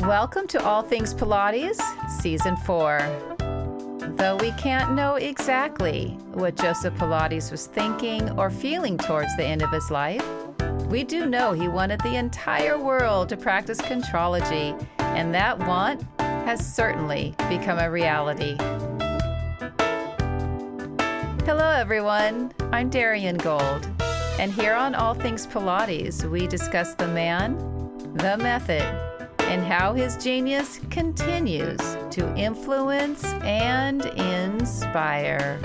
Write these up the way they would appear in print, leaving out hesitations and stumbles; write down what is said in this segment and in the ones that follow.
Welcome to All Things Pilates, Season 4. Though we can't know exactly what Joseph Pilates was thinking or feeling towards the end of his life, we do know he wanted the entire world to practice contrology, and that want has certainly become a reality. Hello, everyone. I'm Darian Gold, and here on All Things Pilates, we discuss the man, the method, and how his genius continues to influence and inspire.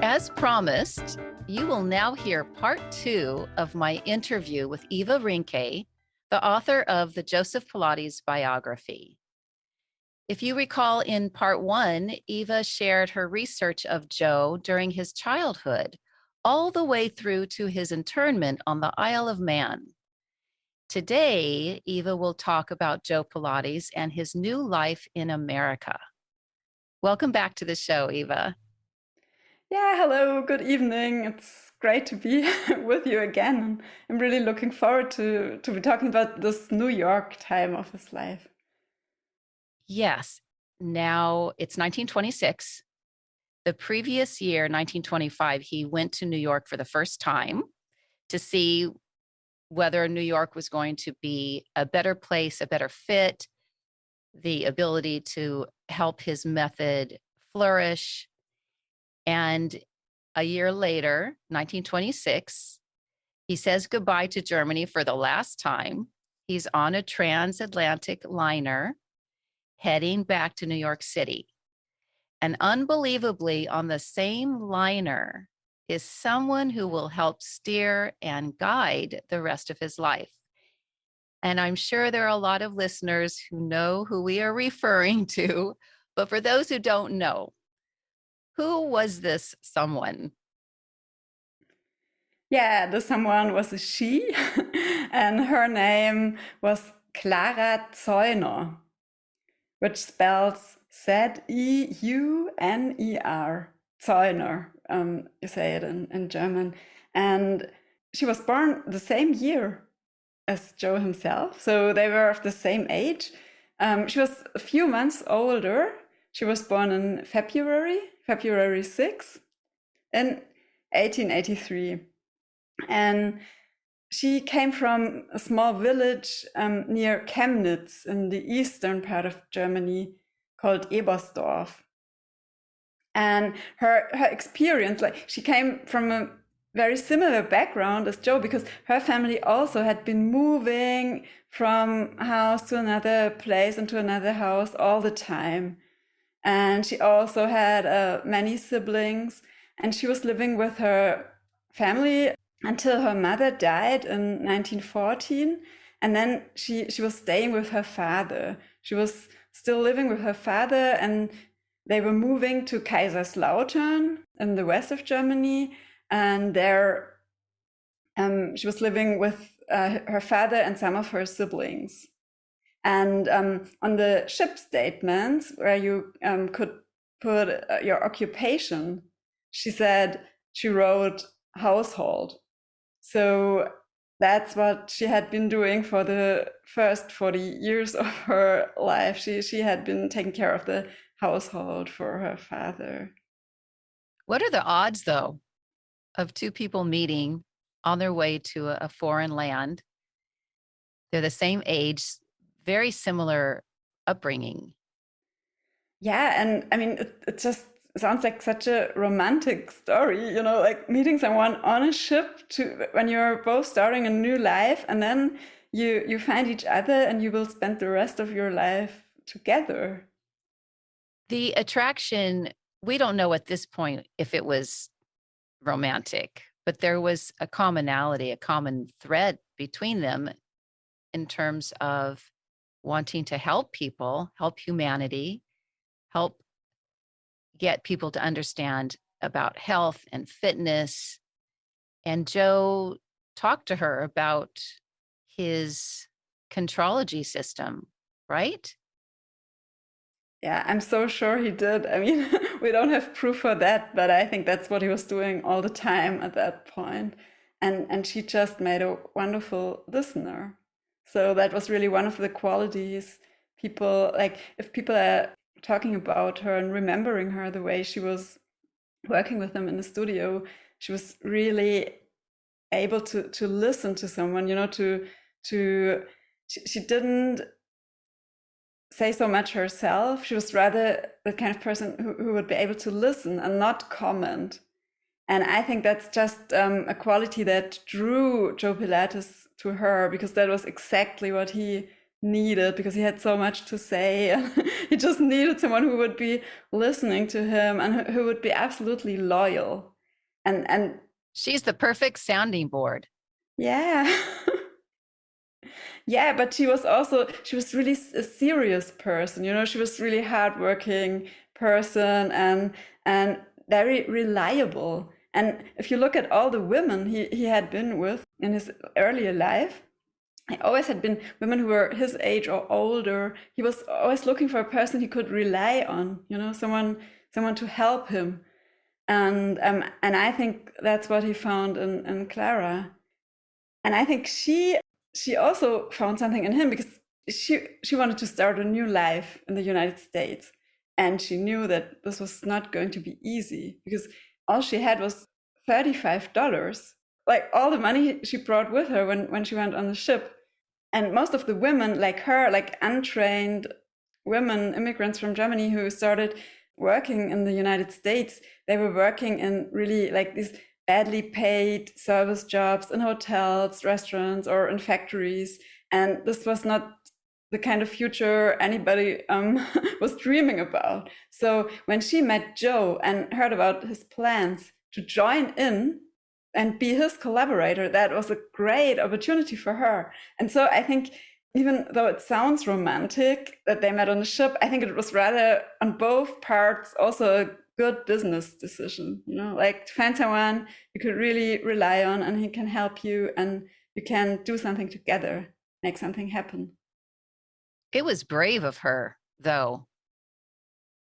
As promised, you will now hear part 2 of my interview with Eva Rincke, the author of the Joseph Pilates Biography. If you recall, in part 1, Eva shared her research of Joe during his childhood, all the way through to his internment on the Isle of Man. Today, Eva will talk about Joe Pilates and his new life in America. Welcome back to the show, Eva. Yeah, hello, good evening. It's great to be with you again. I'm really looking forward to be talking about this New York time of his life. Yes, now it's 1926. The previous year, 1925, he went to New York for the first time to see whether New York was going to be a better place, a better fit, the ability to help his method flourish. And a year later, 1926, he says goodbye to Germany for the last time. He's on a transatlantic liner heading back to New York City. And unbelievably, on the same liner is someone who will help steer and guide the rest of his life. And I'm sure there are a lot of listeners who know who we are referring to, but for those who don't know, who was this someone? Yeah, the someone was a she, and her name was Clara Zeuner, which spells Z-E-U-N-E-R, Zeuner, you say it in German. And she was born the same year as Joe himself, so they were of the same age. She was a few months older. She was born in February 6th, in 1883. And she came from a small village near Chemnitz in the eastern part of Germany called Ebersdorf. And her experience, like, she came from a very similar background as Joe, because her family also had been moving from house to another place and to another house all the time. And she also had many siblings, and she was living with her family until her mother died in 1914. And then she was staying with her father. She was still living with her father, and they were moving to Kaiserslautern in the west of Germany. And there she was living with her father and some of her siblings. And on the ship statements, where you could put your occupation, she said she wrote household. So that's what she had been doing for the first 40 years of her life. She had been taking care of the household for her father. What are the odds, though, of two people meeting on their way to a foreign land? They're the same age, very similar upbringing. Yeah, and I mean, it just sounds like such a romantic story, like meeting someone on a ship when you're both starting a new life, and then you find each other and you will spend the rest of your life together. The attraction, we don't know at this point if it was romantic, but there was a commonality, a common thread between them in terms of wanting to help people, help humanity, help get people to understand about health and fitness. And Joe talked to her about his contrology system, right? Yeah, I'm so sure he did. I mean, we don't have proof for that, but I think that's what he was doing all the time at that point. And she just made a wonderful listener. So that was really one of the qualities people like if people are talking about her and remembering her the way she was working with them in the studio, she was really able to listen to someone, to she didn't say so much herself. She was rather the kind of person who would be able to listen and not comment. And I think that's just a quality that drew Joe Pilates to her, because that was exactly what he needed, because he had so much to say. And he just needed someone who would be listening to him and who would be absolutely loyal. And She's the perfect sounding board. yeah. Yeah, but she was really a serious person, she was really hardworking person and very reliable. And if you look at all the women he had been with in his earlier life, he always had been women who were his age or older. He was always looking for a person he could rely on, someone to help him. And I think that's what he found in Clara. And I think she also found something in him, because she wanted to start a new life in the United States, and she knew that this was not going to be easy, because all she had was $35, like all the money she brought with her when she went on the ship. And most of the women like her, like untrained women, immigrants from Germany who started working in the United States, they were working in really like these badly paid service jobs in hotels, restaurants, or in factories. And this was not the kind of future anybody was dreaming about. So when she met Joe and heard about his plans to join in and be his collaborator, that was a great opportunity for her. And so I think, even though it sounds romantic that they met on the ship, I think it was rather on both parts also a good business decision, like to find someone you could really rely on and he can help you and you can do something together, make something happen. It was brave of her, though,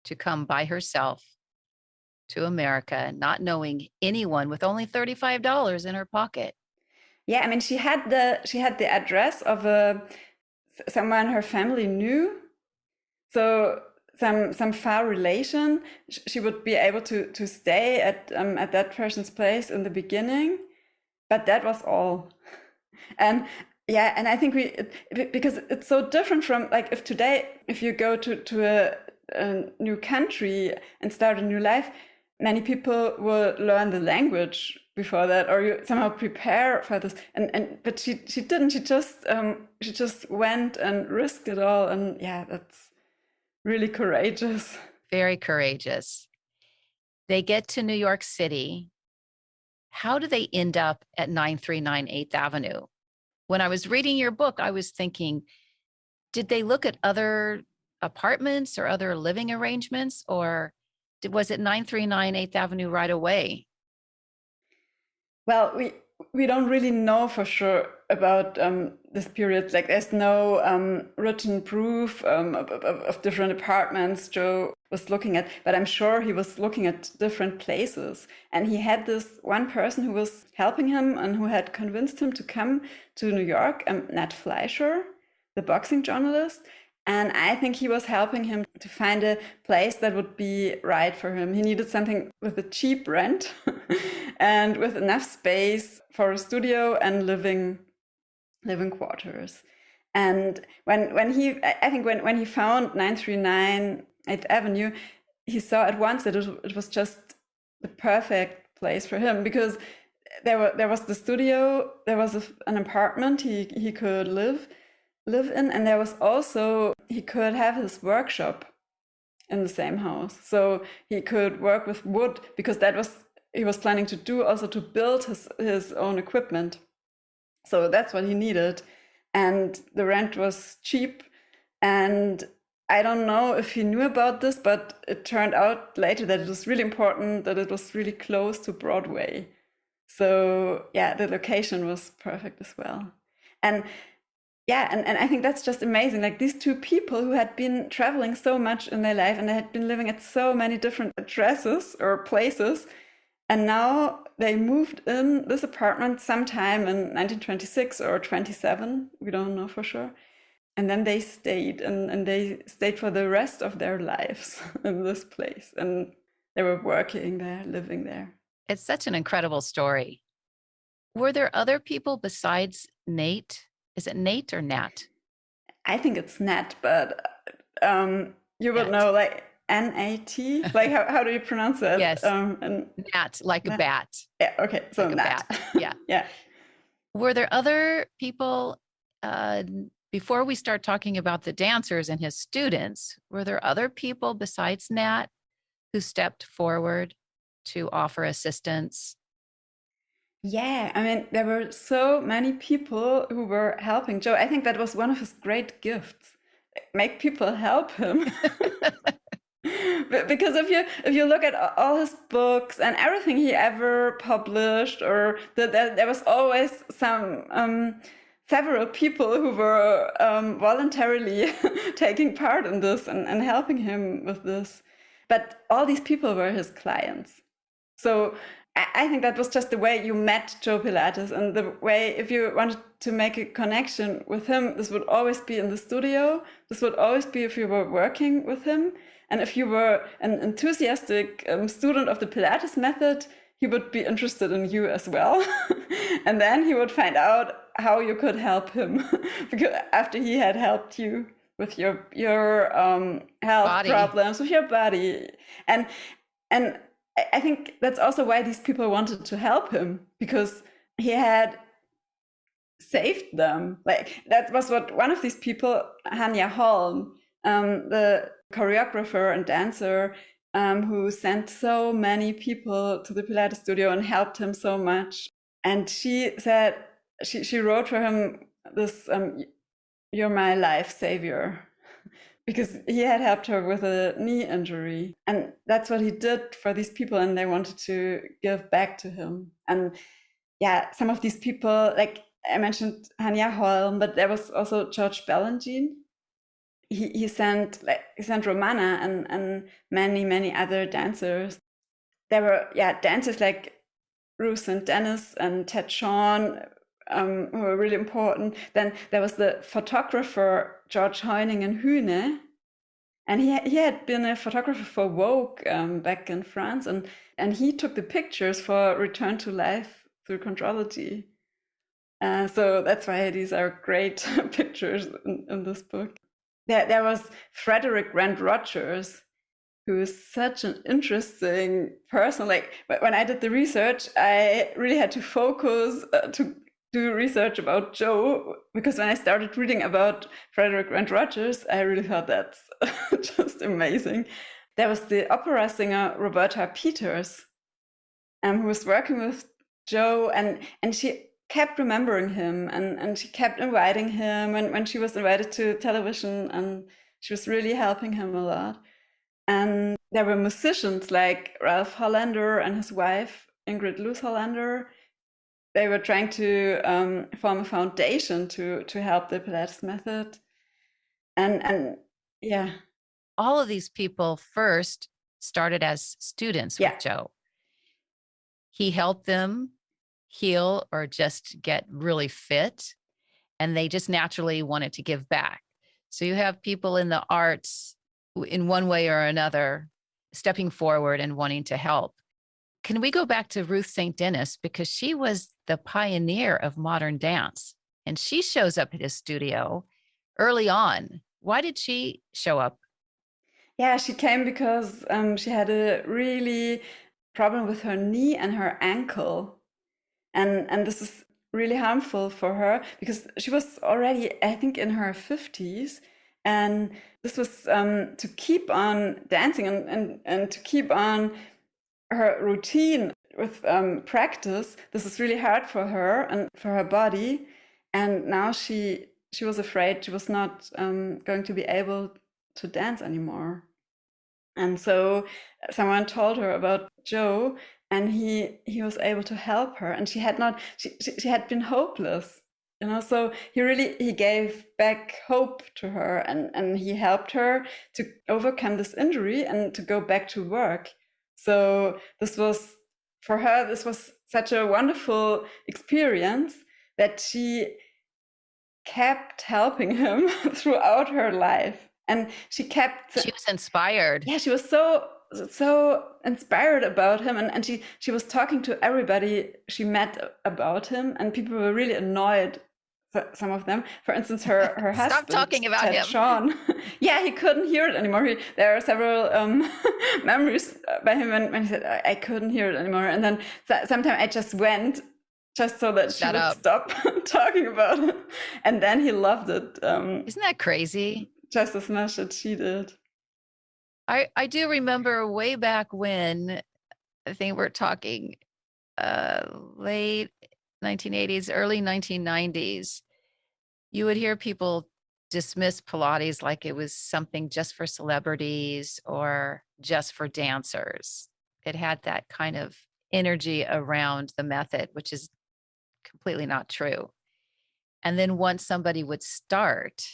to come by herself to America, not knowing anyone, with only $35 in her pocket. Yeah, I mean, she had the address of someone her family knew, so some far relation. She would be able to stay at that person's place in the beginning, but that was all. And yeah, and I think because it's so different from, like, if today, if you go to a new country and start a new life, many people will learn the language before that, or you somehow prepare for this. And but she didn't. She just went and risked it all. And yeah, that's really courageous. Very courageous. They get to New York City. How do they end up at 939 8th Avenue? When I was reading your book, I was thinking, did they look at other apartments or other living arrangements, or was it 939 8th Avenue right away? Well, we don't really know for sure about this period. Like, there's no written proof of different apartments Joe was looking at, but I'm sure he was looking at different places. And he had this one person who was helping him and who had convinced him to come to New York, Nat Fleischer, the boxing journalist. And I think he was helping him to find a place that would be right for him. He needed something with a cheap rent and with enough space for a studio and living quarters. And when he found 939 8th Avenue, he saw at once that it was just the perfect place for him, because there was the studio, there was an apartment he could live in, and there was also, he could have his workshop in the same house, so he could work with wood, because that was he was planning to do, also to build his own equipment. So that's what he needed, and the rent was cheap. And I don't know if he knew about this, but it turned out later that it was really important that it was really close to Broadway. So yeah, the location was perfect as well. And yeah, and I think that's just amazing. Like these two people who had been traveling so much in their life and they had been living at so many different addresses or places. And now they moved in this apartment sometime in 1926 or 27. We don't know for sure. And then they stayed and they stayed for the rest of their lives in this place. And they were working there, living there. It's such an incredible story. Were there other people besides Nate? Is it Nate or Nat? I think it's Nat, but you would Nat. know like N-A-T. Like how do you pronounce it? Yes. And Nat, like a Nat. bat. Yeah, okay. So Like a Nat. bat. Yeah. Yeah. Were there other people, before we start talking about the dancers and his students, were there other people besides Nat who stepped forward to offer assistance? Yeah, I mean, there were so many people who were helping Joe. I think that was one of his great gifts. Make people help him. Because if you look at all his books and everything he ever published, or there was always several people who were voluntarily taking part in this and helping him with this. But all these people were his clients. So I think that was just the way you met Joe Pilates, and the way, if you wanted to make a connection with him, this would always be in the studio. This would always be if you were working with him. And if you were an enthusiastic student of the Pilates method, he would be interested in you as well. And then he would find out how you could help him because after he had helped you with your health Body. problems, with your body. And I think that's also why these people wanted to help him, because he had saved them. Like that was what one of these people, Hanya Holm, the choreographer and dancer, who sent so many people to the Pilates studio and helped him so much. And she said, she wrote for him this, "You're my life savior," because he had helped her with a knee injury. And that's what he did for these people, and they wanted to give back to him. And yeah, some of these people, like I mentioned Hanya Holm, but there was also George Ballangine. He sent Romana and many other dancers. There were dancers like Ruth and Dennis and Ted Shawn, who were really important. Then there was the photographer George Heuningen-Hühne, and he had been a photographer for Vogue back in France, and he took the pictures for Return to Life through Chondrology. So that's why these are great pictures in this book. There was Frederick Grant Rogers, who is such an interesting person. Like when I did the research, I really had to focus to do research about Joe, because when I started reading about Frederick Grant Rogers, I really thought that's just amazing. There was the opera singer Roberta Peters, who was working with Joe, and she kept remembering him, and she kept inviting him when she was invited to television, and she was really helping him a lot. And there were musicians like Ralph Hollander and his wife, Ingrid Luce Hollander. They were trying to form a foundation to help the Pilates method. And yeah. All of these people first started as students with Joe. He helped them heal or just get really fit, and they just naturally wanted to give back. So you have people in the arts in one way or another stepping forward and wanting to help. Can we go back to Ruth St. Denis, because she was the pioneer of modern dance, and she shows up at his studio early on. Why did she show up? Yeah, she came because she had a really problem with her knee and her ankle. And this is really harmful for her, because she was already, I think, in her 50s. And this was to keep on dancing and to keep on her routine with practice. This is really hard for her and for her body. And now she was afraid she was not going to be able to dance anymore. And so someone told her about Joe, and he was able to help her. And she had been hopeless. So he gave back hope to her, and he helped her to overcome this injury and to go back to work. So this was, for her, this was such a wonderful experience that she kept helping him throughout her life. And she was inspired. Yeah, she was so inspired about him, and she was talking to everybody she met about him, and people were really annoyed. Some of them, for instance, her Stop husband, talking about Ted him. Sean. Yeah, he couldn't hear it anymore. There are several memories by him when he said, I couldn't hear it anymore. And then sometimes I just went just so that she would stop talking about it. And then he loved it. Isn't that crazy? Just as much as she did. I do remember way back when, I think we're talking late 1980s, early 1990s, you would hear people dismiss Pilates like it was something just for celebrities or just for dancers. It had that kind of energy around the method, which is completely not true. And then once somebody would start,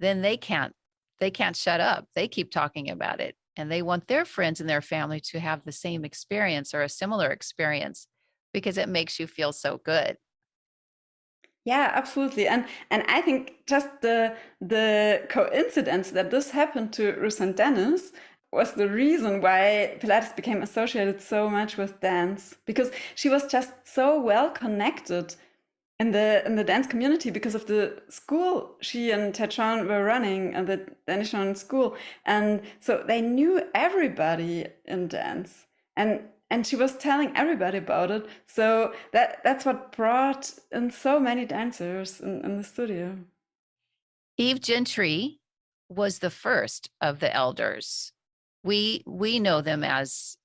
then they can't shut up. They keep talking about it, and they want their friends and their family to have the same experience or a similar experience because it makes you feel so good. Yeah, absolutely. And I think just the coincidence that this happened to Ruth and Dennis was the reason why Pilates became associated so much with dance, because she was just so well connected in the dance community because of the school she and Techon were running, and the Denishon school, and so they knew everybody in dance, and she was telling everybody about it. So that's what brought in so many dancers in the studio. Eve Gentry was the first of the elders. We know them as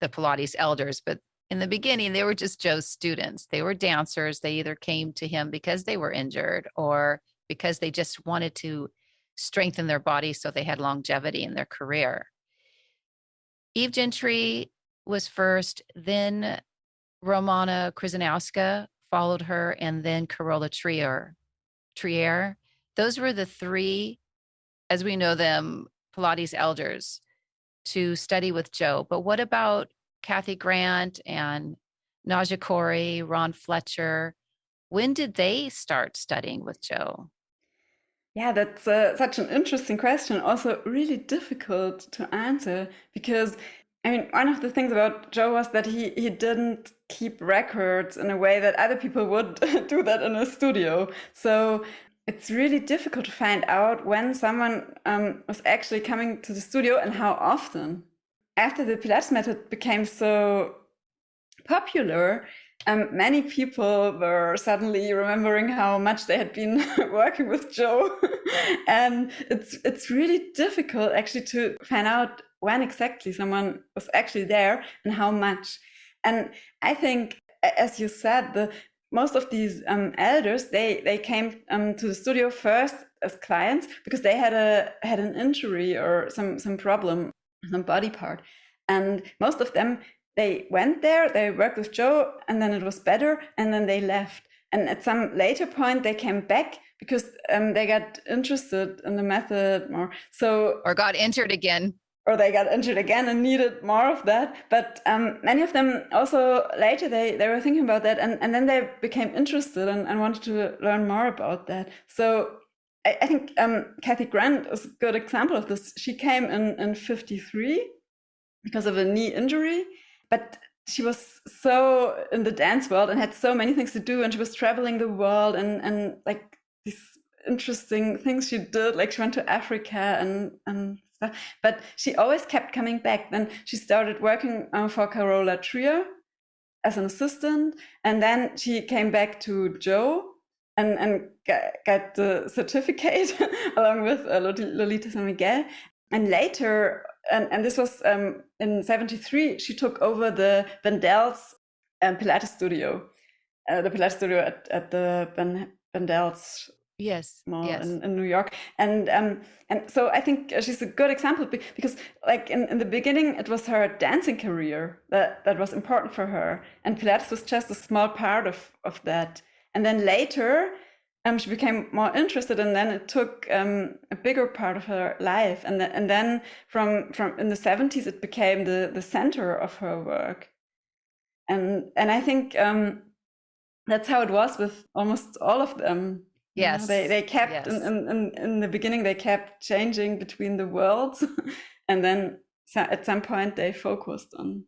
the Pilates elders, but in the beginning, they were just Joe's students. They were dancers. They either came to him because they were injured or because they just wanted to strengthen their body so they had longevity in their career. Eve Gentry was first, then Romana Krzyzanowska followed her, and then Carola Trier. Those were the three, as we know them, Pilates elders to study with Joe. But what about Kathy Grant and Naja Corey, Ron Fletcher? When did they start studying with Joe? Yeah, that's such an interesting question. Also, really difficult to answer because, I mean, one of the things about Joe was that he didn't keep records in a way that other people would do that in a studio. So it's really difficult to find out when someone was actually coming to the studio and how often. After the Pilates method became so popular, many people were suddenly remembering how much they had been working with Joe. And it's really difficult actually to find out when exactly someone was actually there and how much. And I think, as you said, most of these elders, they came to the studio first as clients because they had an injury or some problem, some body part. And most of them, they went there, they worked with Joe, and then it was better, and then they left. And at some later point, they came back because they got interested in the method more. Or got injured again. Or they got injured again and needed more of that. But many of them also later, they were thinking about that, and then they became interested and wanted to learn more about that. So I think Kathy Grant is a good example of this. She came in 53 because of a knee injury, but she was so in the dance world and had so many things to do, and she was traveling the world and like these interesting things she did, like she went to Africa and stuff, but she always kept coming back. Then she started working for Carola Trier as an assistant, and then she came back to Joe and got the certificate along with Lolita San Miguel. And later, and this was in 73, she took over the Bendel's Pilates studio, the Pilates studio at the Bendel's mall in New York. And so I think she's a good example because like in the beginning, it was her dancing career that was important for her. And Pilates was just a small part of that. And then later, she became more interested, and then it took a bigger part of her life, and then from in the 70s it became the center of her work, and I think that's how it was with almost all of them. You know, Yes. they kept Yes. in the beginning they kept changing between the worlds, and then at some point they focused on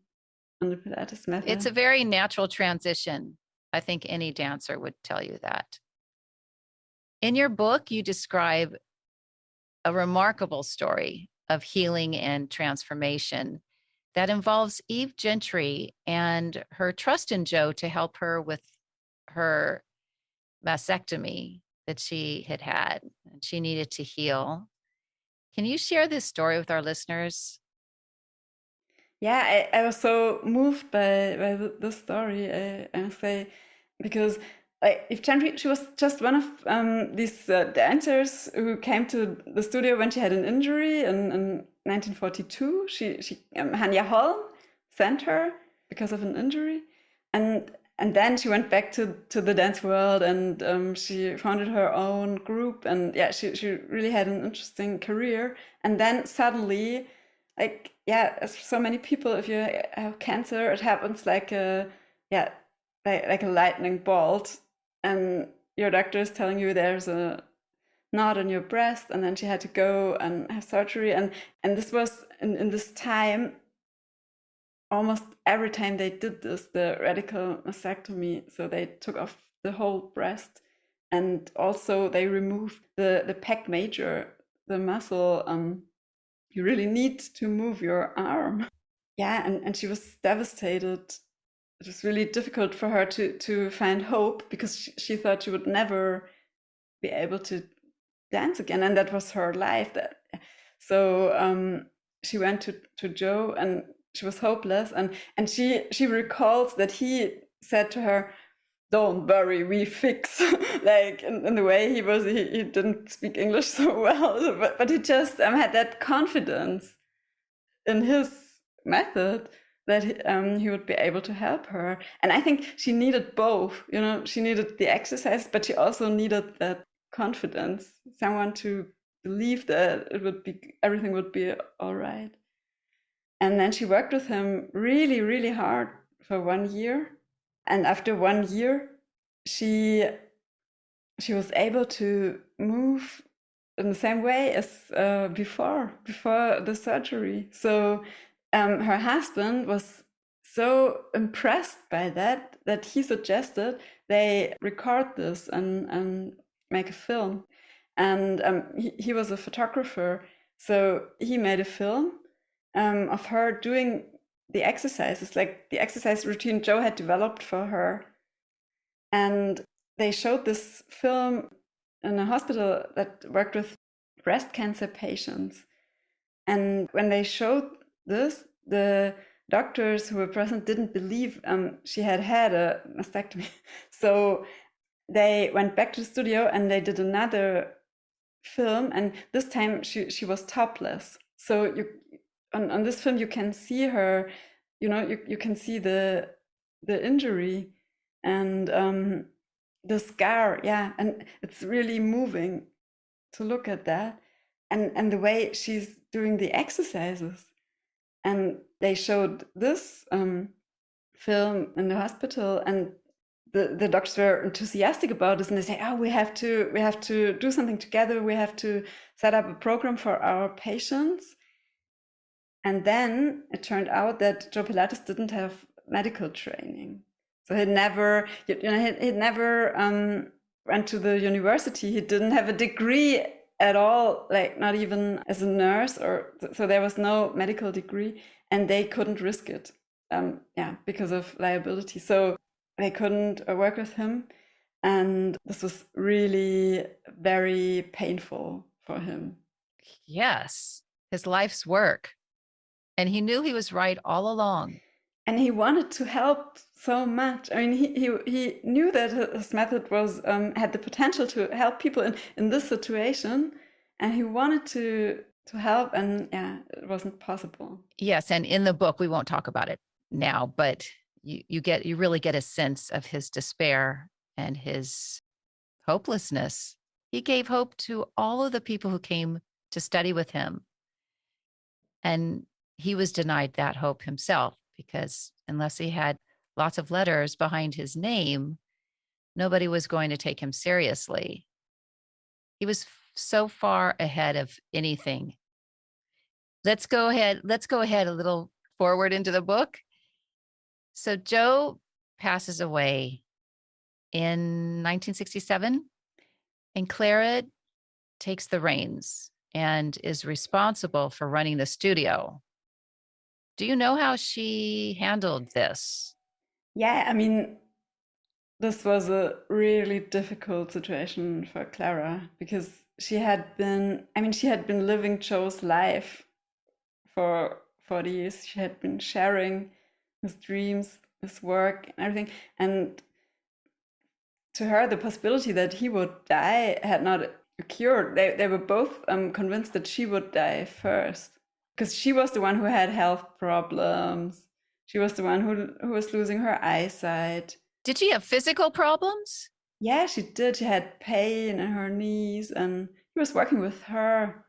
the Pilates It's a method. very natural transition. I think any dancer would tell you that. In your book, you describe a remarkable story of healing and transformation that involves Eve Gentry and her trust in Joe to help her with her mastectomy that she had had and she needed to heal. Can you share this story with our listeners? Yeah, I was so moved by the story, I say, because like if Chandri, she was just one of these dancers who came to the studio when she had an injury in 1942. She Hanya Holm sent her because of an injury, and then she went back to the dance world, and she founded her own group, and yeah, she really had an interesting career. And then suddenly, like yeah, as so many people, if you have cancer, it happens like a yeah, like a lightning bolt, and your doctor is telling you there's a knot in your breast, and then she had to go and have surgery, and this was in this time. Almost every time they did this, the radical mastectomy, so they took off the whole breast, and also they removed the pec major, the muscle you really need to move your arm. Yeah, and she was devastated. It was really difficult for her to find hope, because she thought she would never be able to dance again, and that was her life. So she went to Joe, and she was hopeless, and she recalls that he said to her, "Don't worry, we fix." Like in the way he didn't speak English so well, but he just had that confidence in his method that he would be able to help her. And I think she needed both. You know, she needed the exercise, but she also needed that confidence, someone to believe that it would be everything would be all right. And then she worked with him really, really hard for 1 year. And after 1 year, she she was able to move in the same way as before the surgery. So her husband was so impressed by that he suggested they record this and make a film. And he was a photographer, so he made a film of her doing the exercises, like the exercise routine Joe had developed for her. And they showed this film in a hospital that worked with breast cancer patients. And when they showed this, the doctors who were present didn't believe she had had a mastectomy. So they went back to the studio and they did another film. And this time she was topless. So on this film you can see her, you can see the injury and the scar. Yeah, and it's really moving to look at that, and the way she's doing the exercises. And they showed this film in the hospital, and the doctors were enthusiastic about this, and they say, "Oh, we have to do something together. We have to set up a program for our patients." And then it turned out that Joe Pilates didn't have medical training, so he never, he never went to the university. He didn't have a degree at all, like not even as a nurse, or so there was no medical degree, and they couldn't risk it, yeah, because of liability. So they couldn't work with him, and this was really very painful for him. Yes, his life's work. And he knew he was right all along. And he wanted to help so much. I mean, he knew that his method was had the potential to help people in this situation, and he wanted to help, and yeah, it wasn't possible. Yes, and in the book we won't talk about it now, but you really get a sense of his despair and his hopelessness. He gave hope to all of the people who came to study with him. And he was denied that hope himself because unless he had lots of letters behind his name, nobody was going to take him seriously. He was so far ahead of anything. Let's go ahead a little forward into the book. So Joe passes away in 1967, and Clara takes the reins and is responsible for running the studio. Do you know how she handled this? Yeah, I mean, this was a really difficult situation for Clara because she had been living Joe's life for 40 years. She had been sharing his dreams, his work, and everything. And to her, the possibility that he would die had not occurred. They were both convinced that she would die first because she was the one who had health problems. She was the one who was losing her eyesight. Did she have physical problems? Yeah, she did. She had pain in her knees, and he was working with her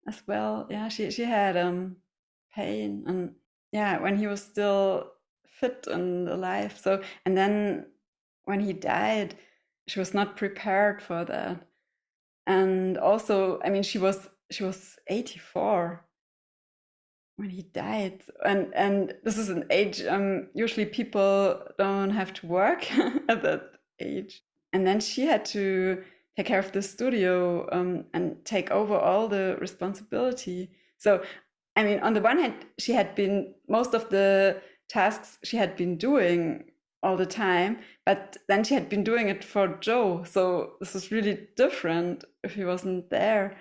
as well. Yeah, she had pain, and yeah, when he was still fit and alive. So, and then when he died, she was not prepared for that. And also, I mean, she was 84 when he died, and this is an age usually people don't have to work at that age. And then she had to take care of the studio and take over all the responsibility. So, I mean, on the one hand, she had been most of the tasks she had been doing all the time, but then she had been doing it for Joe. So this was really different if he wasn't there.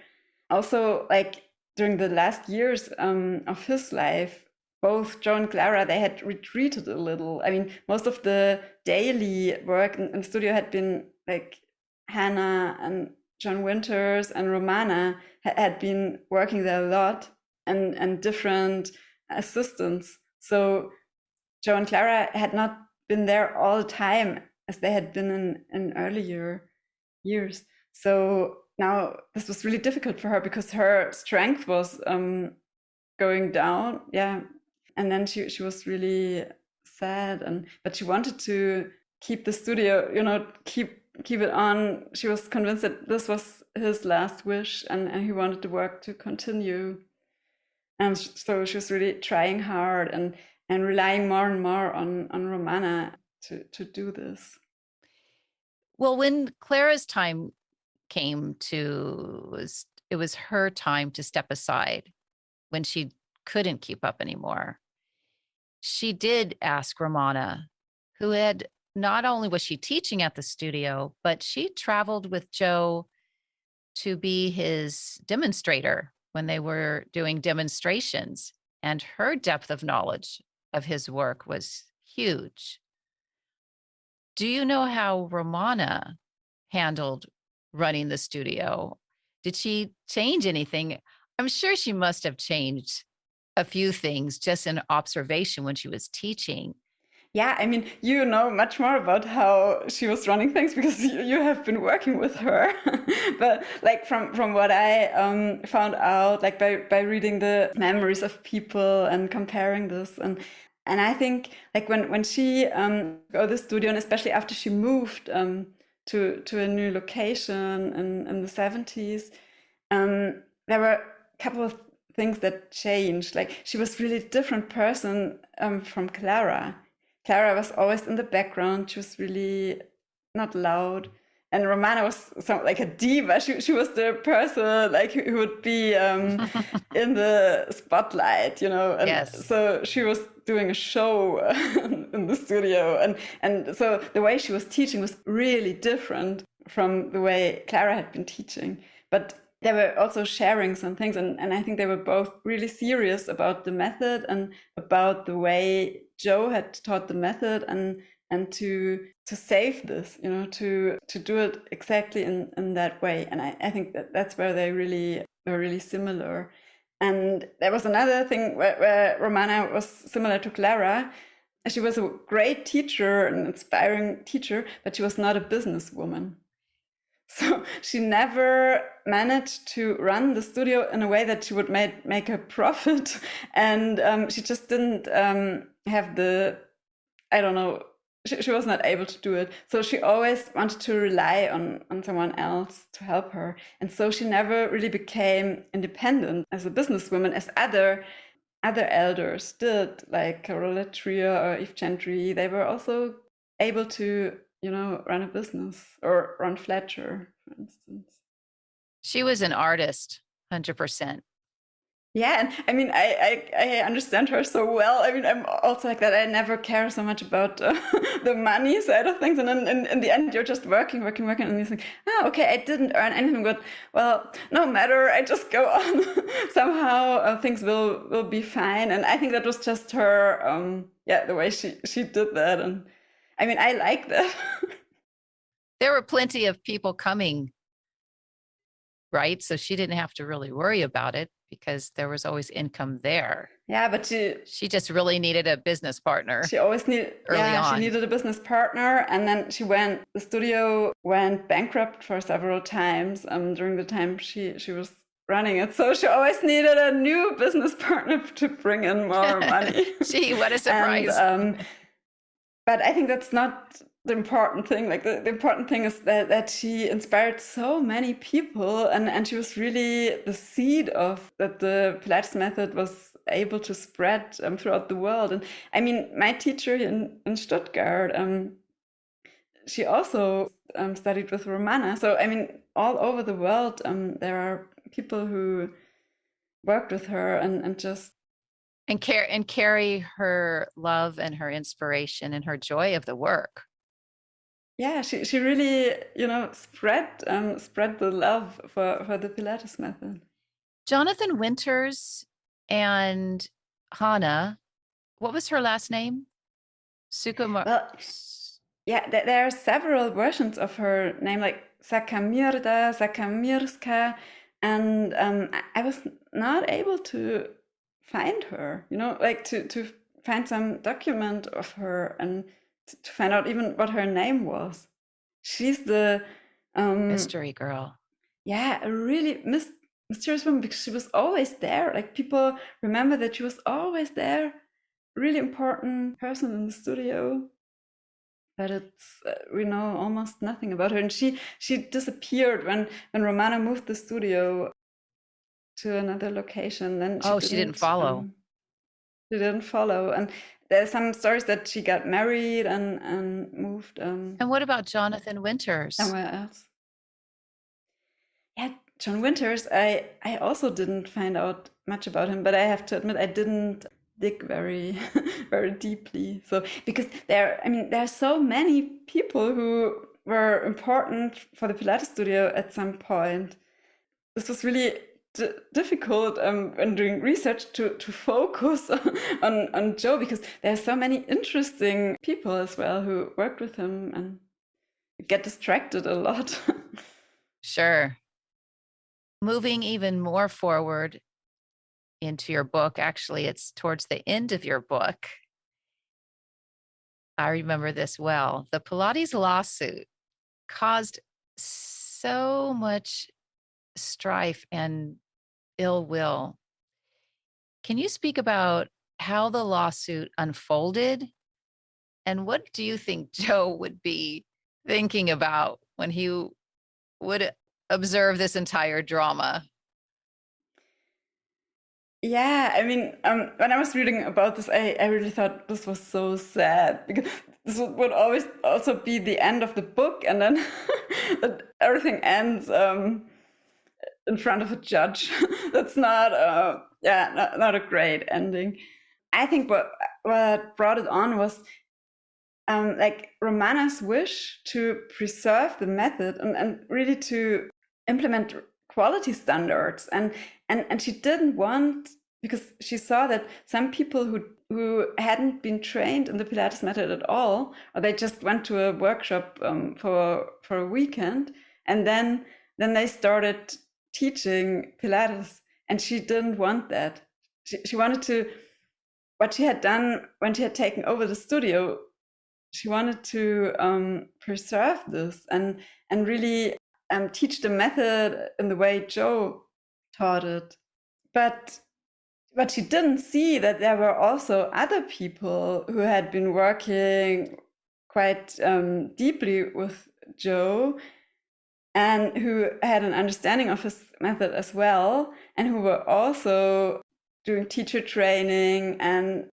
Also, like during the last years of his life, both Joe and Clara, they had retreated a little. I mean, most of the daily work in the studio had been like Hannah and John Winters and Romana had been working there a lot, and different assistants. So Joe and Clara had not been there all the time as they had been in earlier years. So now this was really difficult for her because her strength was going down. Yeah. And then she was really sad, but she wanted to keep the studio, keep it on. She was convinced that this was his last wish, and he wanted the work to continue. And so she was really trying hard and relying more and more on Romana to do this. Well, when Clara's time came it was her time to step aside when she couldn't keep up anymore. She did ask Romana, who had not only was she teaching at the studio, but she traveled with Joe to be his demonstrator when they were doing demonstrations. And her depth of knowledge of his work was huge. Do you know how Romana handled running the studio? Did she change anything? I'm sure she must have changed a few things just in observation when she was teaching. Yeah, I mean, you know much more about how she was running things because you have been working with her. But like from what I found out, like by reading the memories of people and comparing this, and I think like when she go to the studio, and especially after she moved to a new location in the 70s, there were a couple of things that changed. Like she was really different person from Clara. Clara was always in the background. She was really not loud. And Romana was like a diva. She was the person like who would be in the spotlight, And Yes. so she was doing a show in the studio, and so the way she was teaching was really different from the way Clara had been teaching. But they were also sharing some things, and I think they were both really serious about the method and about the way Joe had taught the method, and to save this, to do it exactly in that way. And I think that's where they were really similar. And there was another thing where Romana was similar to Clara. She was a great teacher, an inspiring teacher, but she was not a businesswoman. So she never managed to run the studio in a way that she would make a profit. And she just didn't have the, I don't know, she was not able to do it. So she always wanted to rely on someone else to help her. And so she never really became independent as a businesswoman as other elders did, like Carola Trier or Eve Gentry. They were also able to, run a business, or Ron Fletcher, for instance. She was an artist, 100%. Yeah, and I mean, I understand her so well. I mean, I'm also like that. I never care so much about the money side of things, and then in the end, you're just working, and you think, oh, okay, I didn't earn anything, but well, no matter, I just go on. Somehow things will be fine. And I think that was just her, the way she did that, and I mean, I like that. There were plenty of people coming, right? So she didn't have to really worry about it because there was always income there. Yeah, but she just really needed a business partner. She always needed early on. She needed a business partner, and then the studio went bankrupt for several times during the time she was running it. So she always needed a new business partner to bring in more money. Gee, what a surprise. And, but I think that's not the important thing. Like the important thing is that she inspired so many people, and she was really the seed of that the Pilates method was able to spread throughout the world. And I mean, my teacher in Stuttgart, she also studied with Romana. So I mean, all over the world, there are people who worked with her and just and carry her love and her inspiration and her joy of the work. Yeah, she really, spread the love for the Pilates method. Jonathan Winters and Hannah, what was her last name? Sukumar. Well, yeah, there are several versions of her name, like Sakamirda, Sakamirska, and I was not able to find her, like to find some document of her and to find out even what her name was. She's the mystery girl. Yeah, a really mysterious woman, because she was always there. Like, people remember that she was always there, really important person in the studio. But it's we know almost nothing about her, and she disappeared when Romana moved the studio to another location. Then she didn't follow. She didn't follow, and there's some stories that she got married and moved. And what about Jonathan Winters? Somewhere else. Yeah, John Winters, I also didn't find out much about him, but I have to admit I didn't dig very very deeply. So because there are so many people who were important for the Pilates studio at some point. This was really difficult when doing research to focus on Joe, because there are so many interesting people as well who worked with him, and get distracted a lot. Sure. Moving even more forward into your book, actually, it's towards the end of your book. I remember this well. The Pilates lawsuit caused so much strife and ill will. Can you speak about how the lawsuit unfolded? And what do you think Joe would be thinking about when he would observe this entire drama? Yeah, I mean, when I was reading about this, I really thought this was so sad, because this would always also be the end of the book, and then everything ends in front of a judge. That's not a great ending. I think what brought it on was like Romana's wish to preserve the method and really to implement quality standards, and she didn't want, because she saw that some people who hadn't been trained in the Pilates method at all, or they just went to a workshop for a weekend, and then they started teaching Pilates, and she didn't want that. She wanted to, what she had done when she had taken over the studio, she wanted to preserve this and really teach the method in the way Joe taught it. But she didn't see that there were also other people who had been working quite deeply with Joe and who had an understanding of his method as well, and who were also doing teacher training. And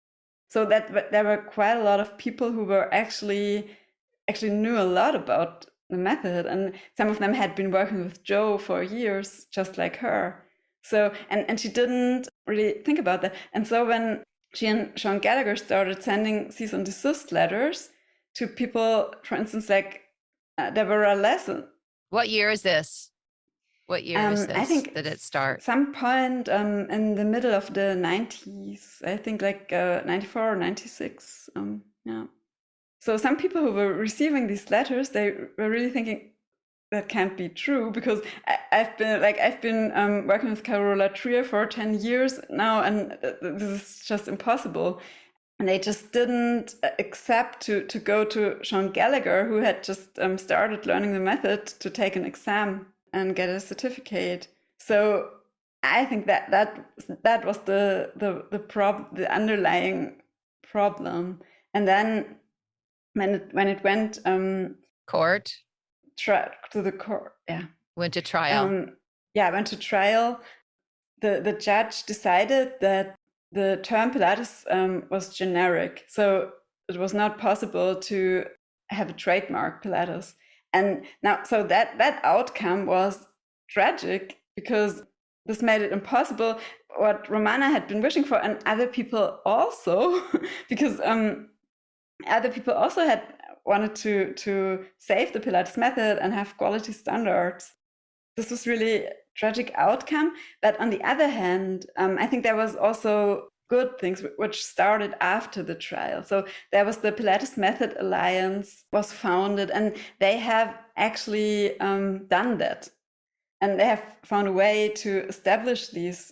so that there were quite a lot of people who were actually knew a lot about the method, and some of them had been working with Joe for years, just like her. So, and she didn't really think about that. And so when she and Sean Gallagher started sending cease and desist letters to people, for instance, like Deborah Lesson. What year is this? What year is this? I think did it start? Some point in the middle of the 90s, I think like 94 or 96. Yeah. So some people who were receiving these letters, they were really thinking that can't be true, because I've been working with Carola Trier for 10 years now, and this is just impossible. And they just didn't accept to go to Sean Gallagher, who had just started learning the method, to take an exam and get a certificate. So I think that was the underlying problem. And then when it went court to the court, went to trial. Went to trial. The judge decided that the term Pilates was generic, so it was not possible to have a trademark Pilates. And now, so that outcome was tragic, because this made it impossible what Romana had been wishing for, and other people also, because other people also had wanted to save the Pilates method and have quality standards. This was really a tragic outcome. But on the other hand, I think there was also good things which started after the trial. So there was the Pilates Method Alliance was founded, and they have actually done that. And they have found a way to establish these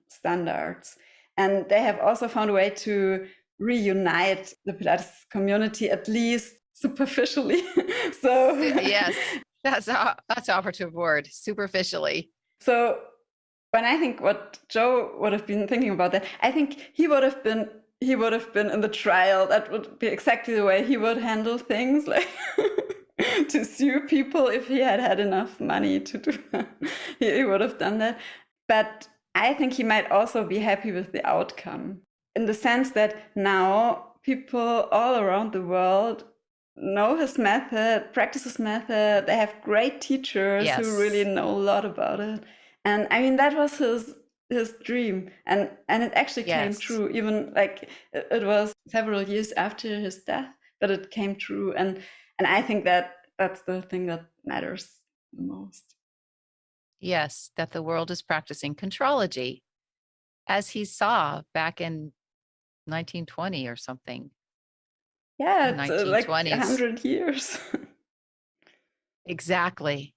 standards. And they have also found a way to reunite the Pilates community, at least superficially. So yes, that's an operative word, superficially. So when I think what Joe would have been thinking about that, I think he would have been in the trial. That would be exactly the way he would handle things, like to sue people if he had enough money to do that. He would have done that. But I think he might also be happy with the outcome, in the sense that now people all around the world know his method, practice his method. They have great teachers who really know a lot about it. And I mean, that was his dream. And it actually came true, even like it was several years after his death, but it came true. And I think that that's the thing that matters the most. Yes, that the world is practicing contrology, as he saw back in 1920 or something. Yeah, it's like 100 years. Exactly.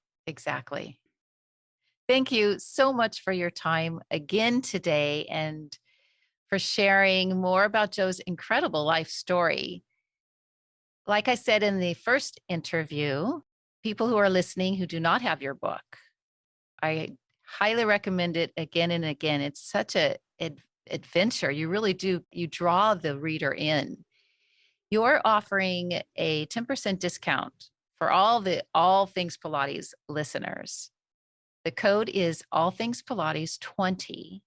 Thank you so much for your time again today, and for sharing more about Joe's incredible life story. Like I said in the first interview, people who are listening who do not have your book, I highly recommend it again and again. It's such an adventure. You really do. You draw the reader in. You're offering a 10% discount for all Things Pilates listeners. The code is All Things Pilates 20.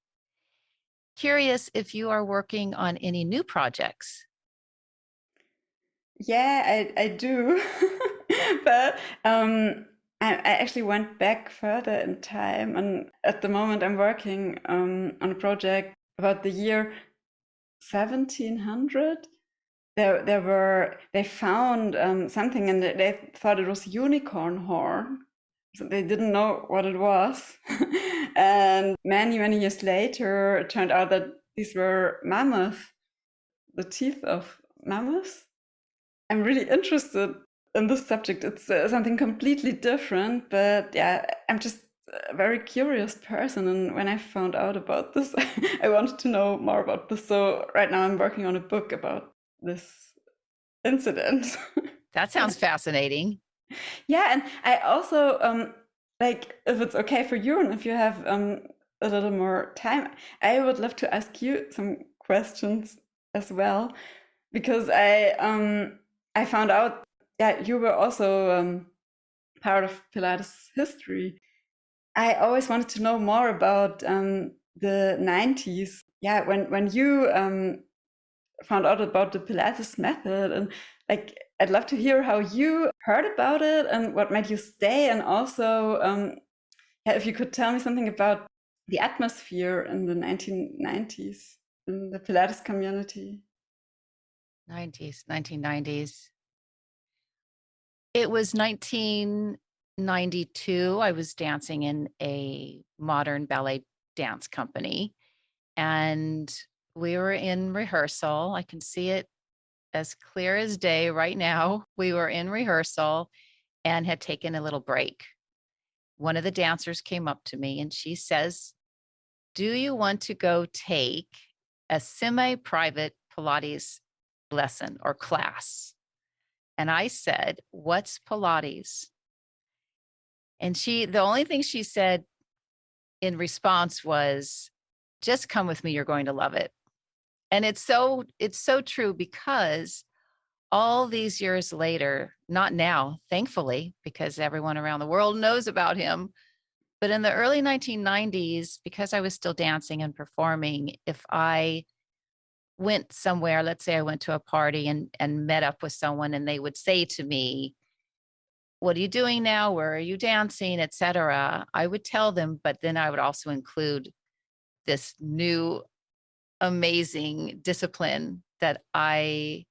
Curious if you are working on any new projects. Yeah, I do. But I actually went back further in time, and at the moment I'm working on a project about the year 1700. They found something, and they thought it was unicorn horn. So they didn't know what it was. And many years later, it turned out that these were mammoth, the teeth of mammoths. I'm really interested in this subject. It's something completely different, but yeah, I'm just a very curious person. And when I found out about this, I wanted to know more about this. So right now I'm working on a book about this incident. That sounds fascinating. Yeah, and I also like, if it's okay for you and if you have a little more time, I would love to ask you some questions as well, because I found out, yeah, you were also part of Pilates history. I always wanted to know more about the 90s. Yeah, when you found out about the Pilates method, and like, I'd love to hear how you heard about it and what made you stay, and also yeah, if you could tell me something about the atmosphere in the 1990s in the Pilates community. 90s, 1990s. It was 1992. I was dancing in a modern ballet dance company, and we were in rehearsal. I can see it as clear as day right now. We were in rehearsal and had taken a little break. One of the dancers came up to me and she says, "Do you want to go take a semi private Pilates lesson or class?" And I said, "What's Pilates?" And the only thing she said in response was, "Just come with me. You're going to love it." And it's so true, because all these years later, not now, thankfully, because everyone around the world knows about him, but in the early 1990s, because I was still dancing and performing, if I went somewhere, let's say I went to a party and met up with someone, and they would say to me, "What are you doing now? Where are you dancing?" etc. I would tell them, but then I would also include this new amazing discipline that I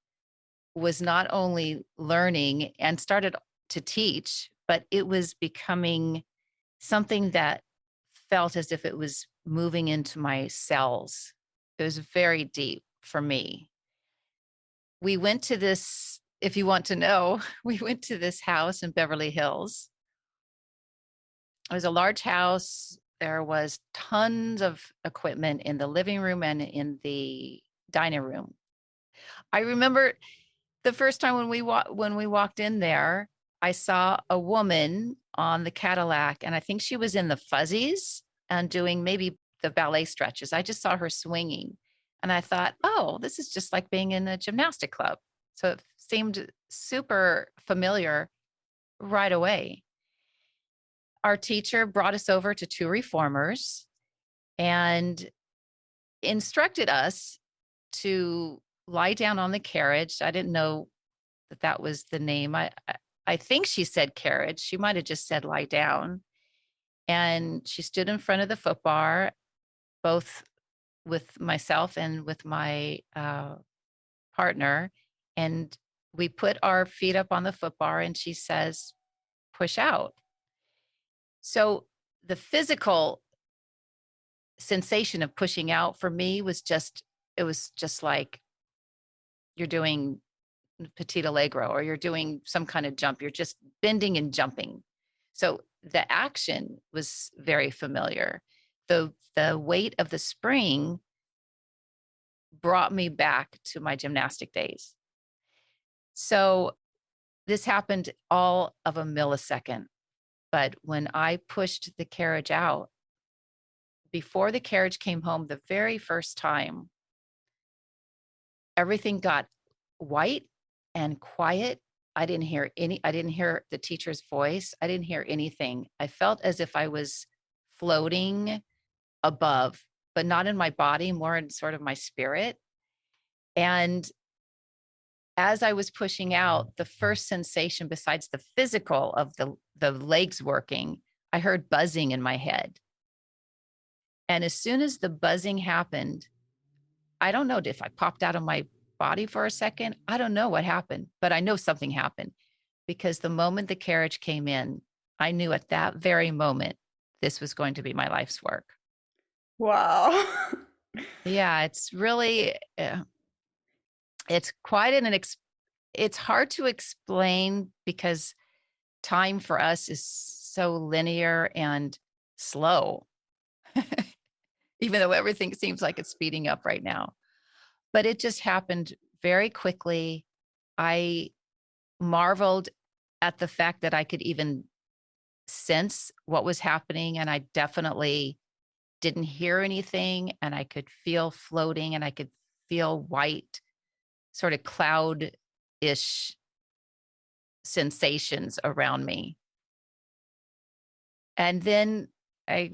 was not only learning and started to teach, but it was becoming something that felt as if it was moving into my cells. It was very deep for me. We went to this, if you want to know, we went to this house in Beverly Hills. It was a large house. There was tons of equipment in the living room and in the dining room. I remember the first time when we walked in there, I saw a woman on the Cadillac, and I think she was in the fuzzies and doing maybe the ballet stretches. I just saw her swinging, and I thought, "Oh, this is just like being in a gymnastic club." So it seemed super familiar right away. Our teacher brought us over to two reformers and instructed us to lie down on the carriage. I didn't know that that was the name. I think she said carriage. She might have just said lie down. And she stood in front of the foot bar, both with myself and with my partner. And we put our feet up on the foot bar, and she says, "Push out." So the physical sensation of pushing out for me it was just like you're doing petit allegro, or you're doing some kind of jump. You're just bending and jumping. So the action was very familiar. The weight of the spring brought me back to my gymnastic days. So this happened all of a millisecond. But when I pushed the carriage out, before the carriage came home the very first time, everything got white and quiet. I didn't hear the teacher's voice. I didn't hear anything. I felt as if I was floating above, but not in my body, more in sort of my spirit. And as I was pushing out, the first sensation besides the physical of the legs working, I heard buzzing in my head. And as soon as the buzzing happened, I don't know if I popped out of my body for a second. I don't know what happened, but I know something happened, because the moment the carriage came in, I knew at that very moment this was going to be my life's work. Wow. Yeah, it's really, it's quite it's hard to explain, because time for us is so linear and slow, even though everything seems like it's speeding up right now. But it just happened very quickly. I marveled at the fact that I could even sense what was happening, and I definitely didn't hear anything, and I could feel floating, and I could feel white, sort of cloud-ish sensations around me. And then I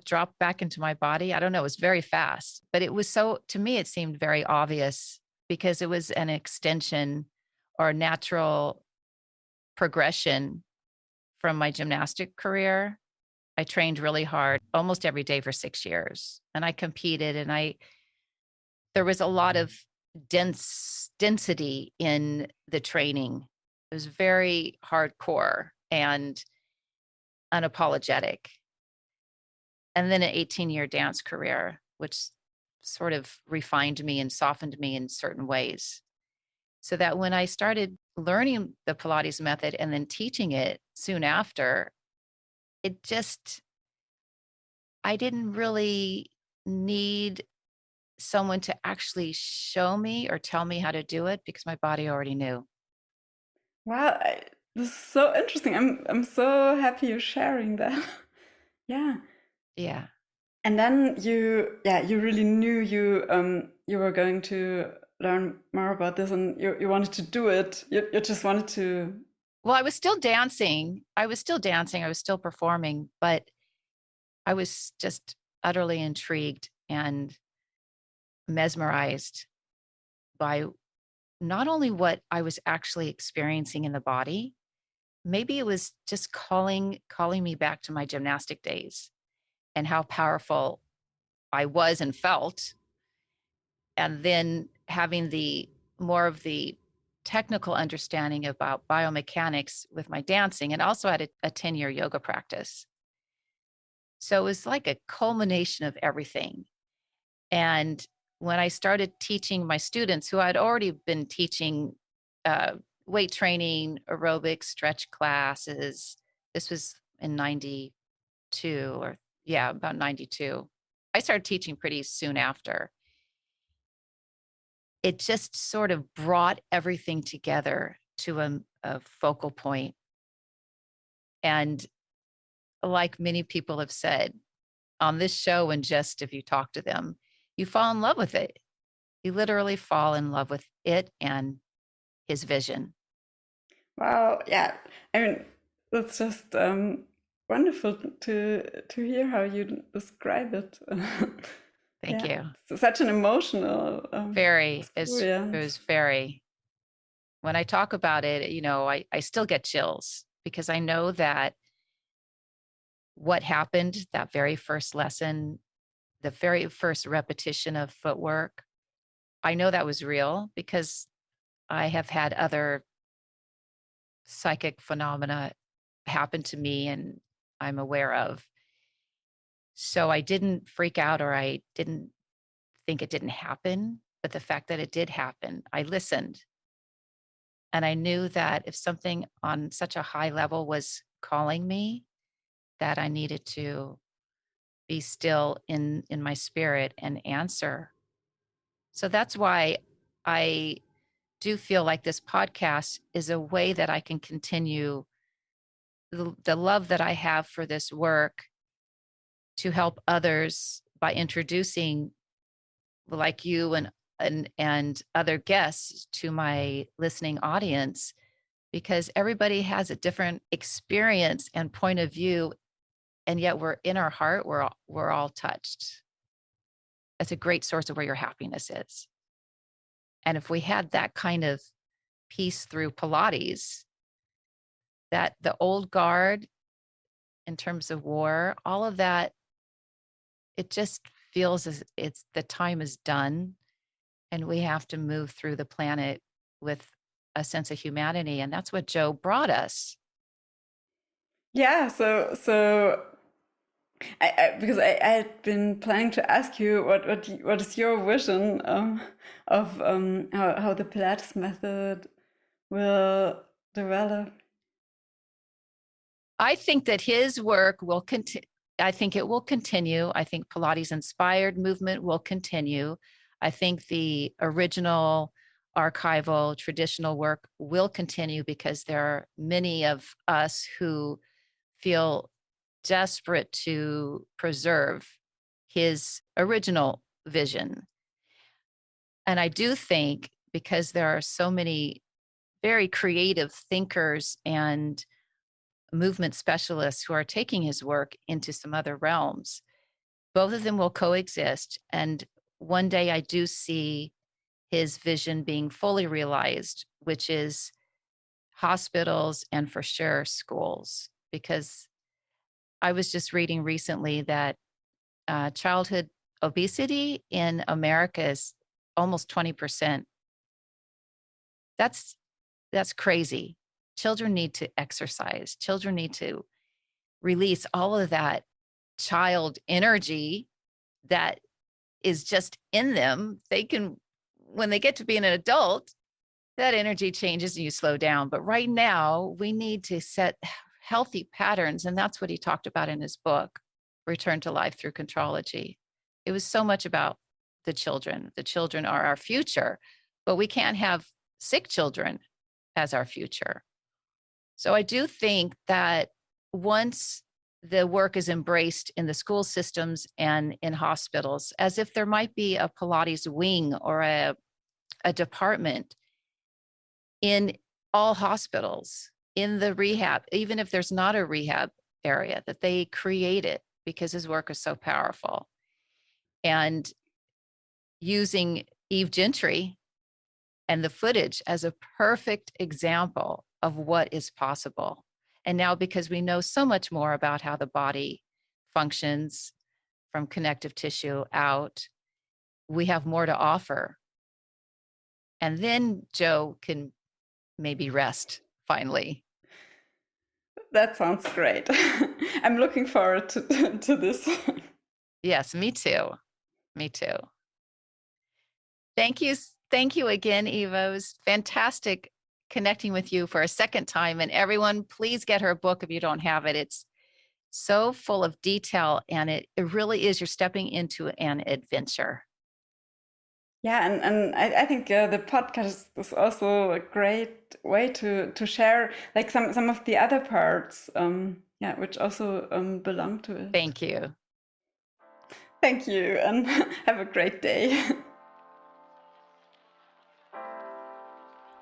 dropped back into my body. I don't know, it was very fast, but it was so to me, it seemed very obvious because it was an extension or natural progression from my gymnastic career. I trained really hard almost every day for 6 years, and I competed, and I there was a lot of density in the training. It was very hardcore and unapologetic. And then an 18-year dance career, which sort of refined me and softened me in certain ways. So that when I started learning the Pilates method and then teaching it soon after, it just, I didn't really need someone to actually show me or tell me how to do it because my body already knew. Wow, this is so interesting. I'm so happy you're sharing that. Yeah. Yeah. And then you really knew you were going to learn more about this, and you wanted to do it. You just wanted to. Well, I was still dancing. I was still dancing. I was still performing, but I was just utterly intrigued and mesmerized by not only what I was actually experiencing in the body, maybe it was just calling me back to my gymnastic days and how powerful I was and felt. And then having the more of the technical understanding about biomechanics with my dancing, and also had a 10-year yoga practice. So it was like a culmination of everything. And when I started teaching my students, who I'd already been teaching uh, weight training, aerobics, stretch classes, this was in 92 or, yeah, about 92. I started teaching pretty soon after. It just sort of brought everything together to a focal point. And like many people have said on this show, and just if you talk to them, you fall in love with it. You literally fall in love with it and his vision. Wow, yeah. I mean, that's just wonderful to hear how you describe it. Thank Yeah, you. it's such an emotional Very, it experience. was very, when I talk about it, I still get chills because I know that what happened that very first lesson, the very first repetition of footwork, I know that was real because I have had other psychic phenomena happen to me and I'm aware of. So I didn't freak out or I didn't think it didn't happen. But the fact that it did happen, I listened. And I knew that if something on such a high level was calling me, that I needed to be still in my spirit and answer. So that's why I do feel like this podcast is a way that I can continue the love that I have for this work to help others by introducing like you and other guests to my listening audience because everybody has a different experience and point of view, and yet we're in our heart we're all touched. That's a great source of where your happiness is. And if we had that kind of peace through Pilates, that the old guard in terms of war, all of that, it just feels as it's the time is done and we have to move through the planet with a sense of humanity. And that's what Joe brought us. Yeah, so because I had been planning to ask you what is your vision of how the Pilates method will develop. I think that his work will continue. I think it will continue. I think Pilates inspired movement will continue. I think the original archival traditional work will continue because there are many of us who feel desperate to preserve his original vision. And I do think because there are so many very creative thinkers and movement specialists who are taking his work into some other realms, both of them will coexist. And one day I do see his vision being fully realized, which is hospitals and for sure schools. Because I was just reading recently that childhood obesity in America is almost 20%. That's crazy. Children need to exercise. Children need to release all of that child energy that is just in them. They can, when they get to be an adult, that energy changes and you slow down. But right now, we need to set healthy patterns. And that's what he talked about in his book, Return to Life Through Contrology. It was so much about the children. The children are our future, but we can't have sick children as our future. So I do think that once the work is embraced in the school systems and in hospitals, as if there might be a Pilates wing or a department in all hospitals, in the rehab, even if there's not a rehab area, that they create it because his work is so powerful. And using Eve Gentry and the footage as a perfect example of what is possible. And now, because we know so much more about how the body functions from connective tissue out, we have more to offer. And then Joe can maybe rest finally. That sounds great. I'm looking forward to this. Yes, me too. Me too. Thank you. Thank you again, Eva. It was fantastic connecting with you for a second time. And everyone, please get her book if you don't have it. It's so full of detail, and it really is, you're stepping into an adventure. Yeah, and I think the podcast is also a great way to share like some of the other parts, yeah, which also belong to it. Thank you. Thank you, and have a great day.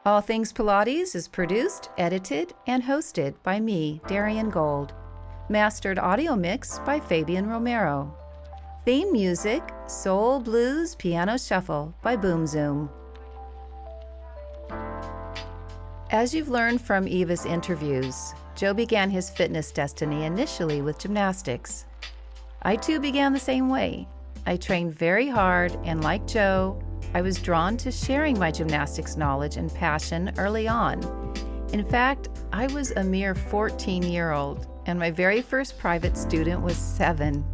All Things Pilates is produced, edited, and hosted by me, Darian Gold. Mastered audio mix by Fabian Romero. Theme music, Soul Blues Piano Shuffle by Boom Zoom. As you've learned from Eva's interviews, Joe began his fitness destiny initially with gymnastics. I too began the same way. I trained very hard, and like Joe, I was drawn to sharing my gymnastics knowledge and passion early on. In fact, I was a mere 14-year-old, and my very first private student was 7.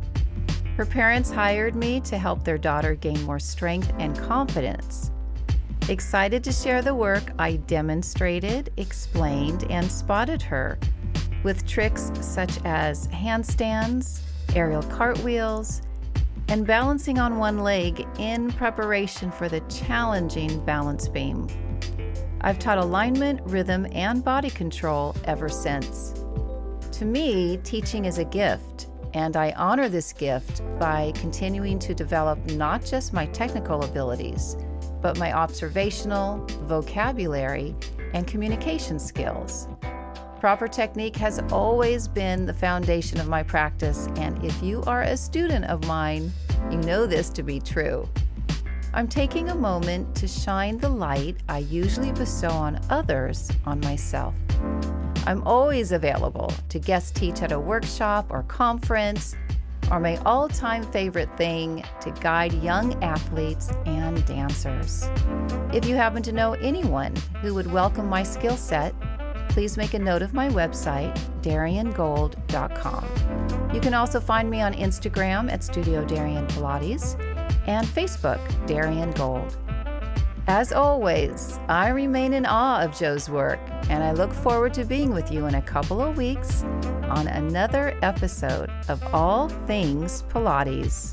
Her parents hired me to help their daughter gain more strength and confidence. Excited to share the work, I demonstrated, explained, and spotted her with tricks such as handstands, aerial cartwheels, and balancing on one leg in preparation for the challenging balance beam. I've taught alignment, rhythm, and body control ever since. To me, teaching is a gift, and I honor this gift by continuing to develop not just my technical abilities, but my observational, vocabulary, and communication skills. Proper technique has always been the foundation of my practice, and if you are a student of mine, you know this to be true. I'm taking a moment to shine the light I usually bestow on others on myself. I'm always available to guest teach at a workshop or conference, or my all-time favorite thing, to guide young athletes and dancers. If you happen to know anyone who would welcome my skill set, please make a note of my website, dariangold.com. You can also find me on Instagram at Studio Darian Pilates and Facebook, Darian Gold. As always, I remain in awe of Joe's work, and I look forward to being with you in a couple of weeks on another episode of All Things Pilates.